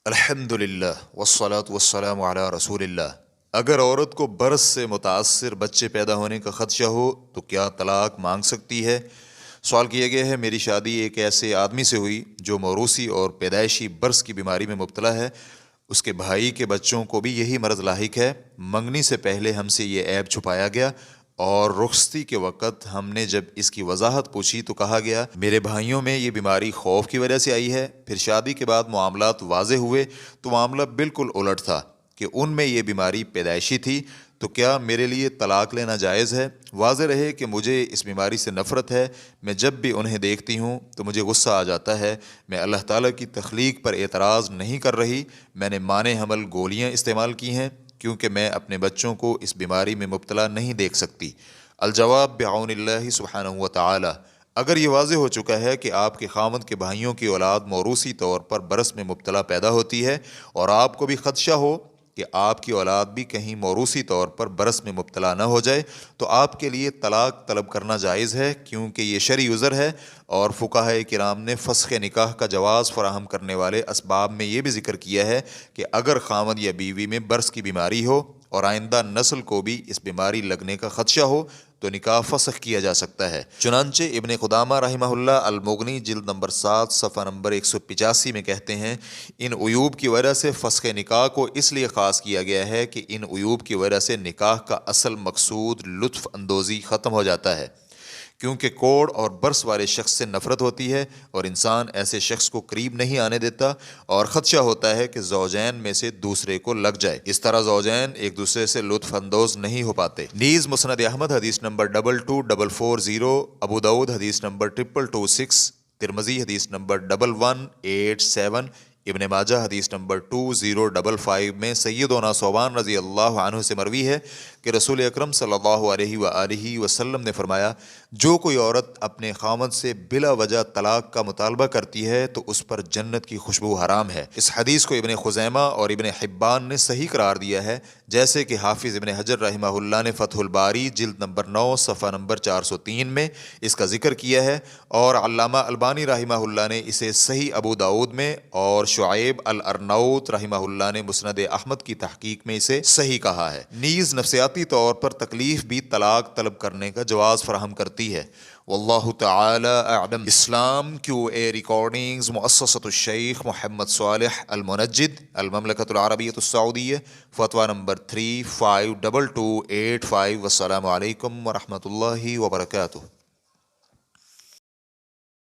الحمدللہ والصلاة والسلام علی رسول اللہ۔ اگر عورت کو برس سے متاثر بچے پیدا ہونے کا خدشہ ہو تو کیا طلاق مانگ سکتی ہے؟ سوال کیا گیا ہے۔ میری شادی ایک ایسے آدمی سے ہوئی جو موروثی اور پیدائشی برس کی بیماری میں مبتلا ہے۔ اس کے بھائی کے بچوں کو بھی یہی مرض لاحق ہے۔ منگنی سے پہلے ہم سے یہ عیب چھپایا گیا اور رخصتی کے وقت ہم نے جب اس کی وضاحت پوچھی تو کہا گیا میرے بھائیوں میں یہ بیماری خوف کی وجہ سے آئی ہے۔ پھر شادی کے بعد معاملات واضح ہوئے تو معاملہ بالکل الٹ تھا کہ ان میں یہ بیماری پیدائشی تھی۔ تو کیا میرے لیے طلاق لینا جائز ہے؟ واضح رہے کہ مجھے اس بیماری سے نفرت ہے۔ میں جب بھی انہیں دیکھتی ہوں تو مجھے غصہ آ جاتا ہے۔ میں اللہ تعالیٰ کی تخلیق پر اعتراض نہیں کر رہی۔ میں نے مانع حمل گولیاں استعمال کی ہیں کیونکہ میں اپنے بچوں کو اس بیماری میں مبتلا نہیں دیکھ سکتی۔ الجواب بعون اللہ سبحانہ و تعالی۔ اگر یہ واضح ہو چکا ہے کہ آپ کے خاوند کے بھائیوں کی اولاد موروثی طور پر برس میں مبتلا پیدا ہوتی ہے اور آپ کو بھی خدشہ ہو کہ آپ کی اولاد بھی کہیں موروثی طور پر برس میں مبتلا نہ ہو جائے تو آپ کے لیے طلاق طلب کرنا جائز ہے، کیونکہ یہ شرعی عذر ہے۔ اور فقہاء کرام نے فسخ نکاح کا جواز فراہم کرنے والے اسباب میں یہ بھی ذکر کیا ہے کہ اگر خاوند یا بیوی میں برس کی بیماری ہو اور آئندہ نسل کو بھی اس بیماری لگنے کا خدشہ ہو تو نکاح فسخ کیا جا سکتا ہے۔ چنانچہ ابن قدامہ رحمہ اللہ المغنی جلد نمبر 7 صفحہ نمبر 185 میں کہتے ہیں ان عیوب کی وجہ سے فسخ نکاح کو اس لیے خاص کیا گیا ہے کہ ان عیوب کی وجہ سے نکاح کا اصل مقصود لطف اندوزی ختم ہو جاتا ہے، کیونکہ کوڑ اور برس والے شخص سے نفرت ہوتی ہے اور انسان ایسے شخص کو قریب نہیں آنے دیتا اور خدشہ ہوتا ہے کہ زوجین میں سے دوسرے کو لگ جائے۔ اس طرح زوجین ایک دوسرے سے لطف اندوز نہیں ہو پاتے۔ نیز مسند احمد حدیث نمبر 22440، ابو داؤد حدیث نمبر 2226، ترمذی حدیث نمبر 1187، ابن ماجہ حدیث نمبر 2055 میں سیدنا ثوبان رضی اللہ عنہ سے مروی ہے کہ رسول اکرم صلی اللہ علیہ وآلہ وسلم نے فرمایا جو کوئی عورت اپنے خاوند سے بلا وجہ طلاق کا مطالبہ کرتی ہے تو اس پر جنت کی خوشبو حرام ہے۔ اس حدیث کو ابن خزیمہ اور ابن حبان نے صحیح قرار دیا ہے، جیسے کہ حافظ ابن حجر رحمہ اللہ نے فتح الباری جلد نمبر 9 صفحہ نمبر 403 میں اس کا ذکر کیا ہے، اور علامہ البانی رحمہ اللہ نے اسے صحیح ابو داؤد میں اور شعیب الارناؤت رحمہ اللہ نے مسند احمد کی تحقیق میں اسے صحیح کہا ہے۔ نیز نفسیاتی طور پر تکلیف بھی طلاق طلب کرنے کا جواز فراہم کرتی ہے۔ واللہ تعالی اعلم۔ اسلام کیو اے ریکارڈنگز، مؤسسۃ الشیخ محمد صالح المنجد، المملکۃ العربیۃ السعودیہ، فتویٰ نمبر 352285۔ والسلام علیکم ورحمۃ اللہ وبرکاتہ۔